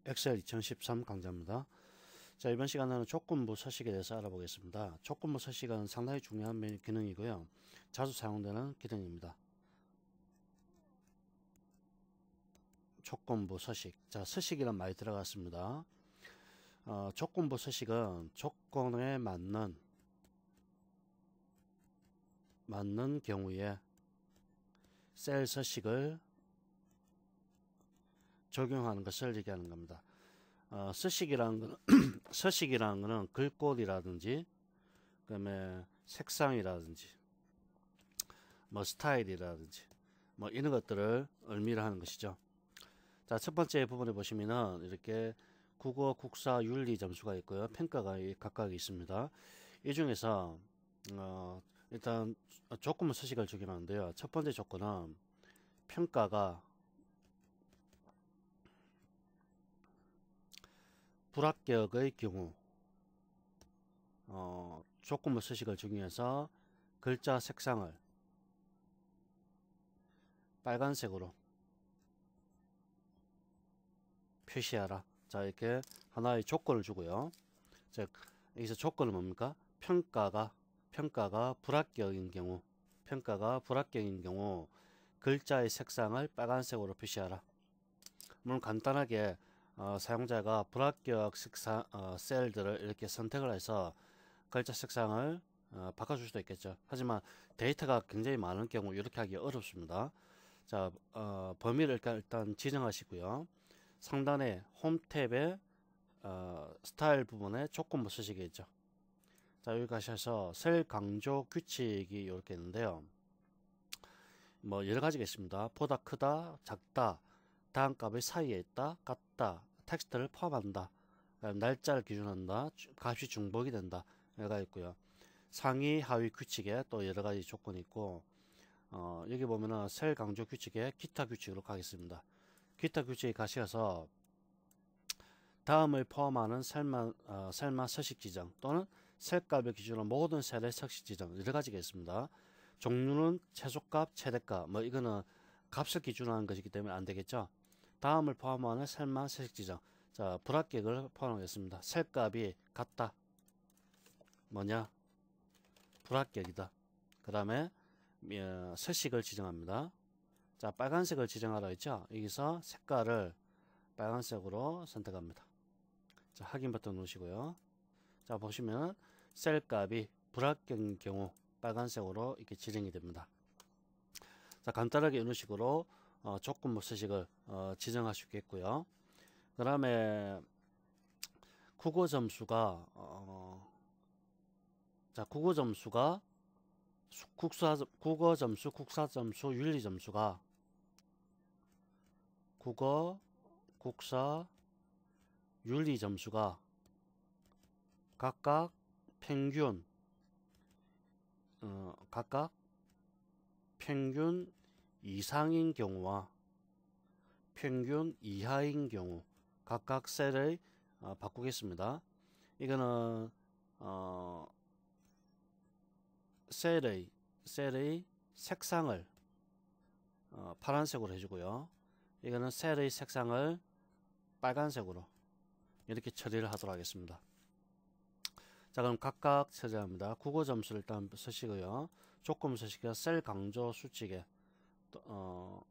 엑셀 2013 강좌입니다. 자, 이번 시간에는 조건부 서식에 대해서 알아보겠습니다. 조건부 서식은 상당히 중요한 기능이고요. 자주 사용되는 기능입니다. 조건부 서식. 자, 서식이란 말이 들어갔습니다. 조건부 서식은 조건에 맞는 경우에 셀 서식을 적용하는 것을 얘기하는 겁니다. 서식이라는 거는 서식이라는 거는 글꼴이라든지 그다음에 색상이라든지 뭐 스타일이라든지 뭐 이런 것들을 의미를 하는 것이죠. 자, 첫 번째 부분에 보시면은 이렇게 국어, 국사, 윤리 점수가 있고요. 평가가 각각 있습니다. 이 중에서 일단 조건부 서식을 적용하는데요. 첫 번째 조건은 평가가 불합격의 경우 조건부 서식을 적용해서 글자 색상을 빨간색으로 표시하라. 자, 이렇게 하나의 조건을 주고요. 즉 여기서 조건은 뭡니까? 평가가 불합격인 경우 글자의 색상을 빨간색으로 표시하라. 물론 간단하게 사용자가 불합격 색상 셀들을 이렇게 선택을 해서 글자 색상을 바꿔줄 수도 있겠죠. 하지만 데이터가 굉장히 많은 경우 이렇게 하기 어렵습니다. 자, 범위를 일단 지정하시고요. 상단에 홈 탭에 스타일 부분에 조건부 서식이 있죠. 자, 여기 가셔서 셀 강조 규칙이 이렇게 있는데요. 뭐 여러 가지가 있습니다. 보다 크다, 작다, 다음 값의 사이에 있다, 같다, 텍스트를 포함한다, 날짜를 기준한다, 값이 중복이 된다, 여러 가지 있고요. 상위 하위 규칙에 또 여러 가지 조건이 있고, 여기 보면은 셀 강조 규칙에 기타 규칙으로 가겠습니다. 기타 규칙에 가셔서 다음을 포함하는 셀만 서식 지정 또는 셀값을 기준으로 모든 셀의 서식 지정 여러 가지가 있습니다. 종류는 최소값, 최대값 뭐 이거는 값을 기준으로 하는 것이기 때문에 안 되겠죠. 다음을 포함하는 셀만 서식 지정. 자, 불합격을 포함하겠습니다. 셀값이 같다. 뭐냐? 불합격이다. 그 다음에 서식을 지정합니다. 자, 빨간색을 지정하라 했죠. 여기서 색깔을 빨간색으로 선택합니다. 자, 확인 버튼 누르시고요. 자, 보시면 셀값이 불합격인 경우 빨간색으로 이렇게 지정이 됩니다. 자, 간단하게 이런 식으로 조건부 서식을 지정할 수 있겠고요. 그 다음에 국어 점수가 국어 점수, 국사 점수, 윤리 점수가 국어, 국사, 윤리 점수가 각각 평균 이상인 경우와 평균 이하인 경우 각각 셀을 바꾸겠습니다. 이거는 셀의 색상을 파란색으로 해주고요. 이거는 셀의 색상을 빨간색으로 이렇게 처리를 하도록 하겠습니다. 자, 그럼 각각 처리합니다. 국어 점수를 일단 쓰시고요. 조건 서식에 셀 강조 수칙에 또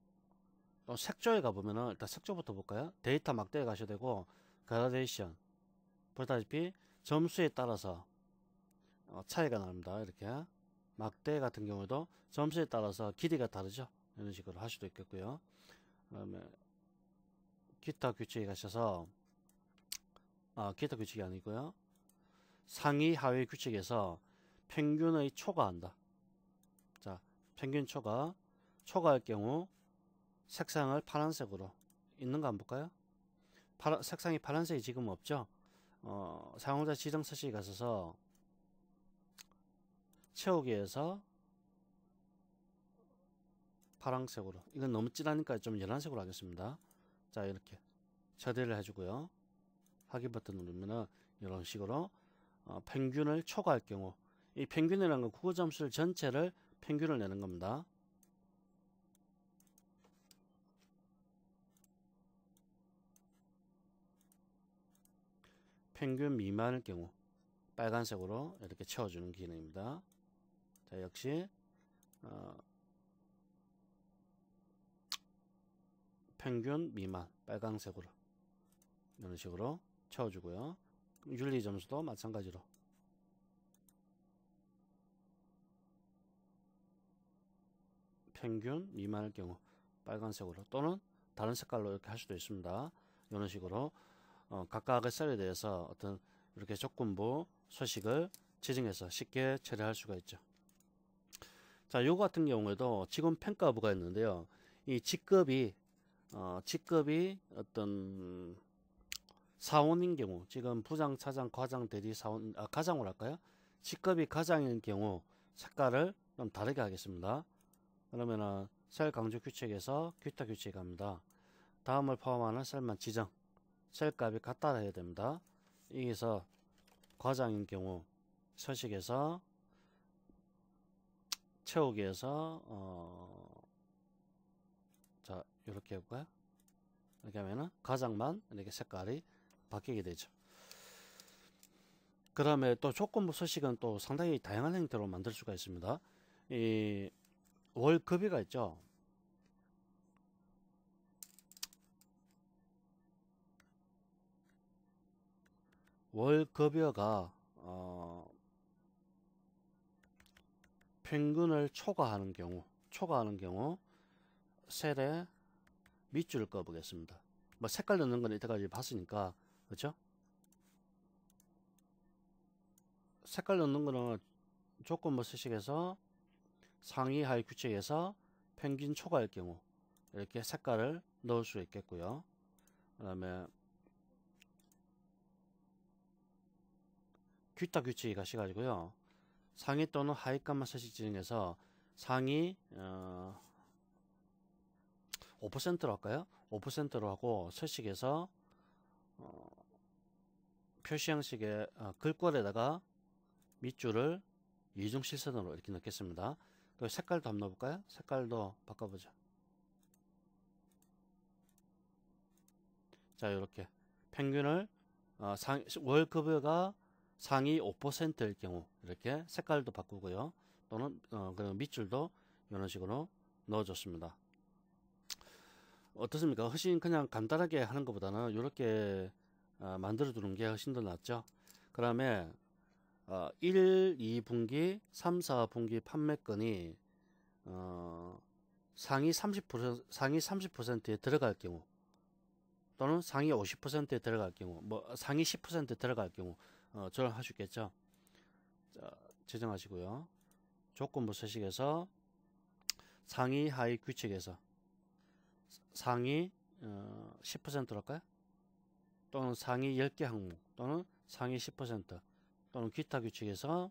색조에 가보면은 일단 색조부터 볼까요? 데이터 막대에 가셔야 되고 그라데이션 보다시피 점수에 따라서 차이가 납니다. 이렇게 막대 같은 경우도 점수에 따라서 길이가 다르죠. 이런 식으로 할 수도 있겠고요. 그다음에 기타 규칙에 가셔서 기타 규칙이 아니고요. 상위 하위 규칙에서 평균의 초과한다. 자, 평균 초과할 경우 색상을 파란색으로 있는가 한번 볼까요? 색상이 파란색이 지금 없죠. 사용자 지정 서식에 가셔서 채우기에서 파란색으로, 이건 너무 진하니까 좀 연한색으로 하겠습니다. 자, 이렇게 처리를 해주고요. 확인 버튼 누르면은 이런 식으로 평균을 초과할 경우, 이 평균이라는 건 국어 점수를 전체를 평균을 내는 겁니다. 평균 미만일 경우 빨간색으로 이렇게 채워주는 기능입니다. 자, 역시 평균 미만 빨간색으로 이런 식으로 채워주고요. 윤리 점수도 마찬가지로 평균 미만일 경우 빨간색으로 또는 다른 색깔로 이렇게 할 수도 있습니다. 이런 식으로 각각의 셀에 대해서 어떤 이렇게 조건부 서식을 지정해서 쉽게 처리할 수가 있죠. 자, 요거 같은 경우에도 직원 평가부가 있는데요. 이 직급이 어떤 사원인 경우, 지금 부장, 차장, 과장, 대리, 사원, 과장으로 할까요? 직급이 과장인 경우 색깔을 좀 다르게 하겠습니다. 그러면은 셀 강조 규칙에서 귀타 규칙 갑니다. 다음을 포함하는 셀만 지정, 셀 값이 같다 해야 됩니다. 여기서 과장인 경우 서식에서 채우기에서 자, 이렇게 해볼까요? 이렇게 하면은 과장만 이렇게 색깔이 바뀌게 되죠. 그 다음에 또 조건부 서식은 또 상당히 다양한 형태로 만들 수가 있습니다. 이 월급여가 있죠. 월급여가 평균을 초과하는 경우 셀에 밑줄을 그어 보겠습니다. 뭐 색깔 넣는 건 이때까지 봤으니까, 그렇죠? 색깔 넣는 거는 조건부 서식에서 상위 하위 규칙에서 평균 초과일 경우 이렇게 색깔을 넣을 수 있겠고요. 그 다음에 귀타 규칙이 가셔가지고요. 상위 또는 하위 값만 서식 지정해서 상위 5%로 할까요? 5%로 하고 서식에서 표시 형식의 글꼴에다가 밑줄을 이중실선으로 이렇게 넣겠습니다. 그 색깔도 한번 넣어볼까요? 색깔도 바꿔보죠. 자, 이렇게 평균을 월급여가 상위 5%일 경우 이렇게 색깔도 바꾸고요. 또는 그 밑줄도 이런 식으로 넣어줬습니다. 어떻습니까? 훨씬 그냥 간단하게 하는 것보다는 이렇게 만들어 두는 게 훨씬 더 낫죠. 그 다음에 1, 2분기, 3, 4분기 판매건이 상위 30%에 들어갈 경우 또는 상위 50%에 들어갈 경우 뭐 상위 10%에 들어갈 경우 조정할 수 있겠죠. 자, 지정하시고요. 조건부 서식에서 상위 하위 규칙에서 상위 10%로 할까요? 또는 상위 10개 항목 또는 상위 10% 또는 기타 규칙에서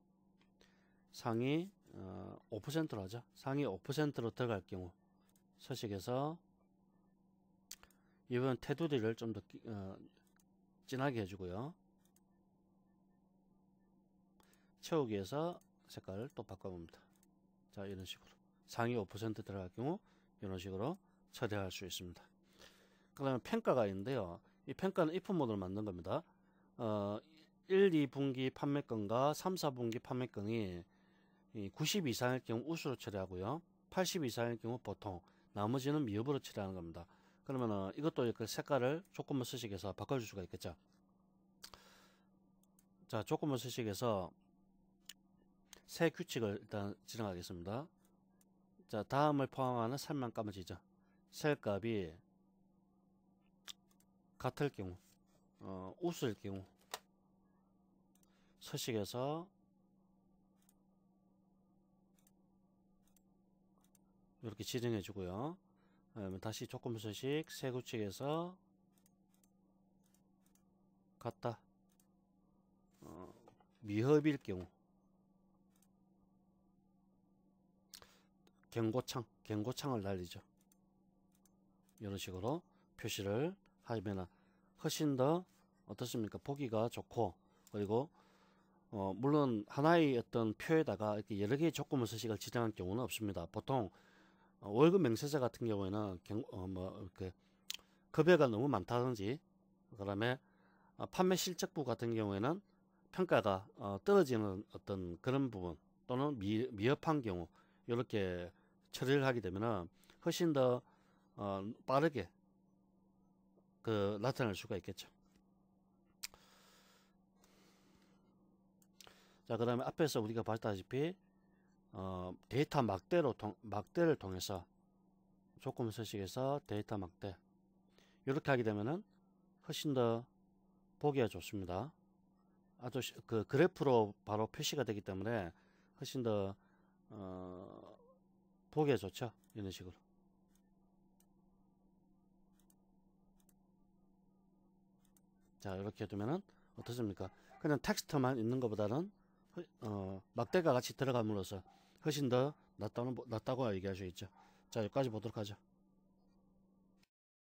상위 5%로 하죠. 상위 5%로 들어갈 경우 서식에서 이번 테두리를 좀 더 진하게 해주고요. 채우기에서 색깔을 또 바꿔봅니다. 자, 이런 식으로 상위 5% 들어갈 경우 이런 식으로 처리할 수 있습니다. 그 다음에 평가가 있는데요. 이 평가는 if 모드로 만든 겁니다. 1, 2분기 판매건과 3, 4분기 판매건이 90 이상일 경우 우수로 처리하고요. 80 이상일 경우 보통, 나머지는 미흡으로 처리하는 겁니다. 그러면은 이것도 그 색깔을 조건부 서식에서 바꿔줄 수가 있겠죠. 자, 조건부 서식에서 새 규칙을 일단 지정하겠습니다. 자, 다음을 포함하는 셀만 까매지죠. 셀 값이 같을 경우, 우수일 경우 서식에서 이렇게 지정해 주고요. 다시 조건부 서식 새 규칙에서 같다, 미흡일 경우 경고창을 날리죠. 이런 식으로 표시를 하면 훨씬 더 어떻습니까? 보기가 좋고, 그리고 물론 하나의 어떤 표에다가 이렇게 여러 개의 조건부 서식을 지정할 경우는 없습니다. 보통 월급 명세서 같은 경우에는 뭐 이렇게 급여가 너무 많다든지, 그다음에 판매 실적부 같은 경우에는 평가가 떨어지는 어떤 그런 부분 또는 미흡한 경우 이렇게 처리를 하게 되면은 훨씬 더 빠르게 나타날 수가 있겠죠. 자, 그 다음에 앞에서 우리가 봤다시피 데이터 막대를 통해서 조건 서식에서 데이터 막대 이렇게 하게 되면은 훨씬 더 보기가 좋습니다. 아주 그래프로 바로 표시가 되기 때문에 훨씬 더 보기가 좋죠. 이런 식으로. 자, 이렇게 두면은 어떻습니까? 그냥 텍스트만 있는 것보다는 막대가 같이 들어감으로써 훨씬 더 낫다고 얘기할 수 있죠. 자, 여기까지 보도록 하죠.